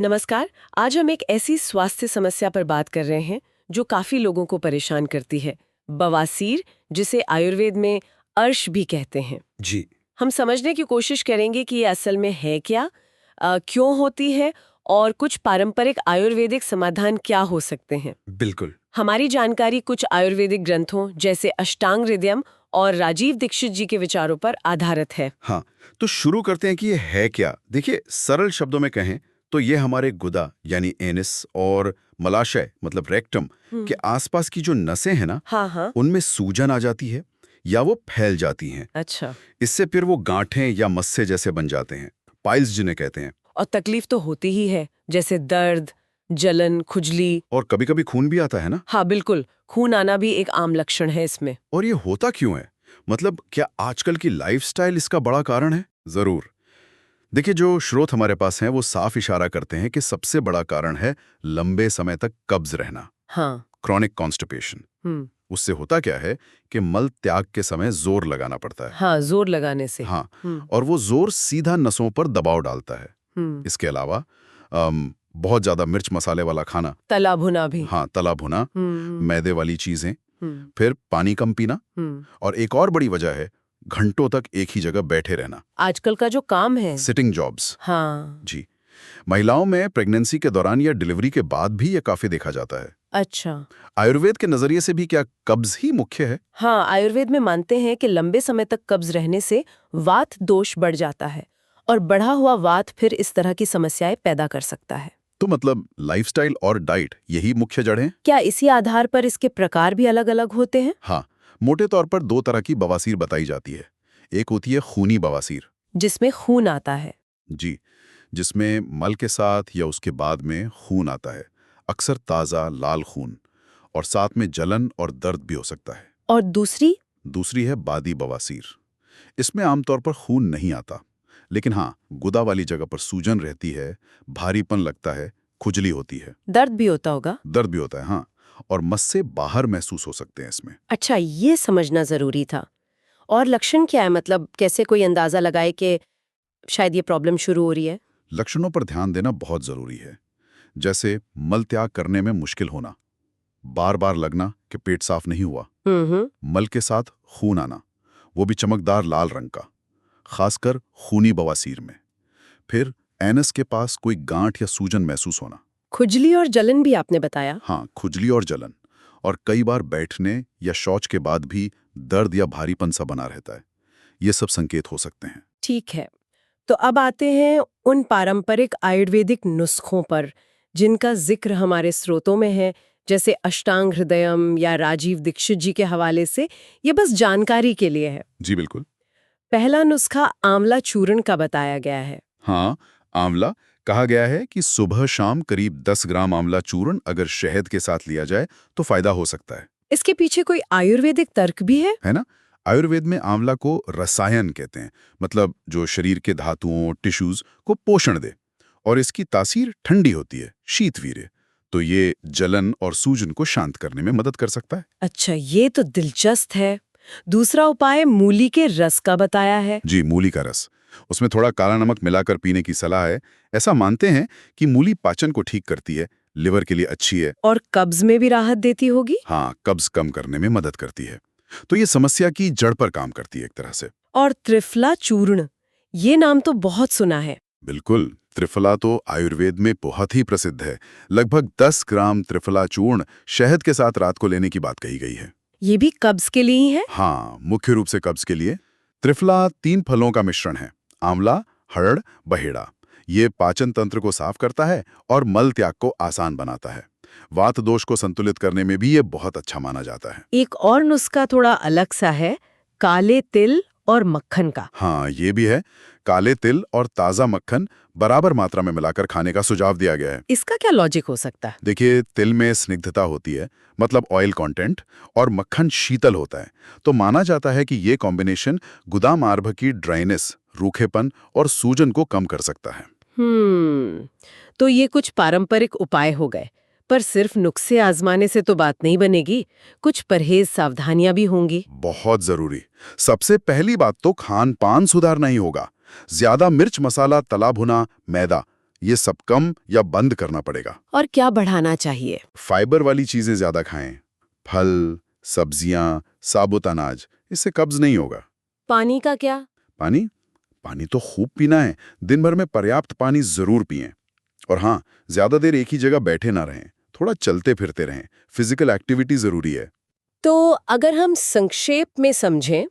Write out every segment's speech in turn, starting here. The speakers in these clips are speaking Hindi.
नमस्कार। आज हम एक ऐसी स्वास्थ्य समस्या पर बात कर रहे हैं जो काफी लोगों को परेशान करती है, बवासीर, जिसे आयुर्वेद में अर्श भी कहते हैं। जी हम समझने की कोशिश करेंगे कि ये असल में है क्या, क्यों होती है और कुछ पारंपरिक आयुर्वेदिक समाधान क्या हो सकते हैं। बिल्कुल। हमारी जानकारी कुछ आयुर्वेदिक ग्रंथों जैसे अष्टांग हृदयम और राजीव दीक्षित जी के विचारों पर आधारित है। हाँ, तो शुरू करते हैं कि ये है क्या। देखिए, सरल शब्दों में कहें तो ये हमारे गुदा यानी एनिस और मलाशय मतलब रेक्टम के आसपास की जो नसें हैं ना, हाँ हाँ। उनमें सूजन आ जाती है या वो फैल जाती हैं। अच्छा। इससे फिर वो गांठें या मस्से जैसे बन जाते हैं, पाइल्स जिन्हें कहते हैं। और तकलीफ तो होती ही है, जैसे दर्द, जलन, खुजली। और कभी-कभी खून भी आता है ना। हाँ बिल्कुल, खून आना भी एक आम लक्षण है इसमें। और ये होता क्यों है? मतलब क्या आजकल की लाइफस्टाइल इसका बड़ा कारण है? जरूर। देखिए, जो स्रोत हमारे पास हैं वो साफ इशारा करते हैं कि सबसे बड़ा कारण है लंबे समय तक कब्ज रहना, हाँ। Chronic constipation. हम्म। उससे होता क्या है कि मल त्याग के समय जोर लगाना पड़ता है। हाँ, जोर लगाने से। हाँ, हम्म। और वो जोर सीधा नसों पर दबाव डालता है। हम्म। इसके अलावा बहुत ज्यादा मिर्च मसाले वाला खाना, तला भुना भी। हाँ तला भुना, हम्म। मैदे वाली चीजें, हम्म। फिर पानी कम पीना, हम्म। और एक और बड़ी वजह है घंटों तक एक ही जगह बैठे रहना, आजकल का जो काम है। Sitting jobs. हाँ। जी, महिलाओं में प्रेगनेंसी के दौरान या डिलीवरी के बाद भी ये काफी देखा जाता है। अच्छा। आयुर्वेद के नजरिए से भी क्या कब्ज ही मुख्य है? हाँ, आयुर्वेद में मानते हैं कि लंबे समय तक कब्ज रहने से वात दोष बढ़ जाता है और बढ़ा हुआ वात फिर इस तरह की समस्याएं पैदा कर सकता है। तो मतलब लाइफस्टाइल और डाइट यही मुख्य जड़ हैं? क्या इसी आधार पर इसके प्रकार भी अलग-अलग होते हैं? हाँ, मोटे तौर पर दो तरह की बवासीर बताई जाती है। एक होती है खूनी बवासीर। जिसमें खून आता है। जी, जिसमें मल के साथ या उसके बाद में खून आता है, अक्सर ताज़ा लाल खून, और साथ में जलन और दर्द भी हो सकता है। और दूसरी? दूसरी है बादी बवासीर। इसमें आमतौर पर खून नहीं आता, लेकिन हाँ, गुदा वाली जगह पर सूजन रहती है, भारीपन लगता है, खुजली होती है, दर्द भी होता होगा। दर्द भी होता है, हाँ, और मस्से बाहर महसूस हो सकते हैं इसमें। अच्छा, ये समझना जरूरी था। और लक्षण क्या है, मतलब कैसे कोई अंदाजा लगाए कि शायद ये प्रॉब्लम शुरू हो रही है? लक्षणों पर ध्यान देना बहुत जरूरी है, जैसे मल त्याग करने में मुश्किल होना, बार बार लगना कि पेट साफ नहीं हुआ, मल के साथ खून आना, वो भी चमकदार लाल रंग का, खासकर खूनी बवासीर में। फिर एनस के पास कोई गांठ या सूजन महसूस होना। खुजली और जलन भी आपने बताया। हाँ, खुजली और जलन, और कई बार बैठने या शौच के बाद भी दर्द या भारीपन सा बना रहता है। ये सब संकेत हो सकते हैं। ठीक है, तो अब आते हैं उन पारंपरिक आयुर्वेदिक नुस्खों पर जिनका जिक्र हमारे स्रोतों में है, जैसे अष्टांग हृदयम या राजीव दीक्षित जी के हवाले से। ये बस जानकारी के लिए है। जी बिल्कुल। पहला नुस्खा आंवला चूर्ण का बताया गया है। हाँ, आंवला कहा गया है कि सुबह शाम करीब 10 ग्राम आंवला चूर्ण अगर शहद के साथ लिया जाए तो फायदा हो सकता है। इसके पीछे कोई आयुर्वेदिक तर्क भी है ना? आयुर्वेद में आंवला को रसायन कहते हैं, मतलब जो शरीर के धातुओं टिश्यूज को पोषण दे, और इसकी तासीर ठंडी होती है, शीतवीर्य, तो ये जलन और सूजन को शांत करने में मदद कर सकता है। अच्छा, ये तो दिलचस्प है। दूसरा उपाय मूली के रस का बताया है। जी, मूली का रस, उसमें थोड़ा काला नमक मिलाकर पीने की सलाह है। ऐसा मानते हैं कि मूली पाचन को ठीक करती है, लिवर के लिए अच्छी है, और कब्ज में भी राहत देती होगी। हाँ, कब्ज कम करने में मदद करती है। तो ये समस्या की जड़ पर काम करती है एक तरह से। और त्रिफला चूर्ण, ये नाम तो बहुत सुना है। बिल्कुल, त्रिफला तो आयुर्वेद में बहुत ही प्रसिद्ध है। लगभग 10 ग्राम त्रिफला चूर्ण शहद के साथ रात को लेने की बात कही गई है। ये भी कब्ज के लिए ही है। हाँ, मुख्य रूप से कब्ज के लिए। त्रिफला 3 फलों का मिश्रण है, आंवला, हरड़, बहेड़ा। ये पाचन तंत्र को साफ करता है और मल त्याग को आसान बनाता है। वात दोष को संतुलित करने में भी ये बहुत अच्छा माना जाता है। एक और नुस्खा थोड़ा अलग सा है, काले तिल और मक्खन का। हाँ, ये भी है। काले तिल और ताज़ा मक्खन बराबर मात्रा में मिलाकर खाने का सुझाव दिया गया है। इसका क्या लॉजिक हो सकता है? देखिए, तिल में स्निग्धता होती है, मतलब ऑयल कंटेंट, और मक्खन शीतल होता है, तो माना जाता है कि ये कॉम्बिनेशन गुदामार्भ की ड्राइनेस, रूखेपन और सूजन को कम कर सकता है। तो ये कुछ पारंपरिक उपाय हो गए, पर सिर्फ नुस्खे आजमाने से तो बात नहीं बनेगी। कुछ परहेज सावधानियां भी होंगी। बहुत जरूरी। सबसे पहली बात तो खान पान सुधारना ही होगा। ज्यादा मिर्च मसाला, तला भुना, मैदा, ये सब कम या बंद करना पड़ेगा। और क्या बढ़ाना चाहिए? फाइबर वाली चीजें ज्यादा खाएं, फल, सब्जियां, साबुत अनाज, इससे कब्ज नहीं होगा। पानी का क्या? पानी पानी तो खूब पीना है। दिन भर में पर्याप्त पानी जरूर पिएं। और हाँ, ज्यादा देर एक ही जगह बैठे ना रहें, थोड़ा चलते फिरते रहें। फिजिकल एक्टिविटी जरूरी है। तो अगर हम संक्षेप में समझें,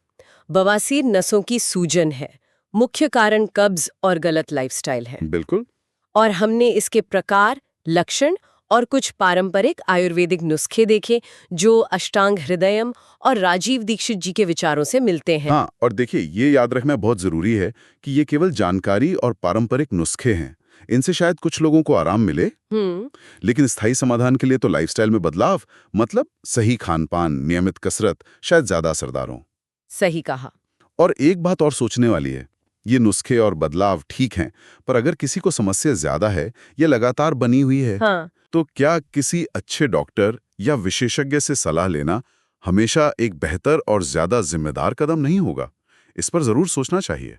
बवासीर नसों की सूजन है, मुख्य कारण कब्ज और गलत लाइफस्टाइल है। बिल्कुल। और हमने इसके प्रकार, लक्षण और कुछ पारंपरिक आयुर्वेदिक नुस्खे देखे जो अष्टांग हृदयम और राजीव दीक्षित जी के विचारों से मिलते हैं। हाँ, और देखिए, ये याद रखना बहुत जरूरी है कि ये केवल जानकारी और पारंपरिक नुस्खे हैं। इनसे शायद कुछ लोगों को आराम मिले, लेकिन स्थायी समाधान के लिए तो लाइफस्टाइल में बदलाव, मतलब सही खान-पान, नियमित कसरत शायद ज्यादा असरदार हो। सही कहा। और एक बात और सोचने वाली है, ये नुस्खे और बदलाव ठीक हैं, पर अगर किसी को समस्या ज्यादा है या लगातार बनी हुई है, हाँ। तो क्या किसी अच्छे डॉक्टर या विशेषज्ञ से सलाह लेना हमेशा एक बेहतर और ज्यादा जिम्मेदार कदम नहीं होगा? इस पर जरूर सोचना चाहिए।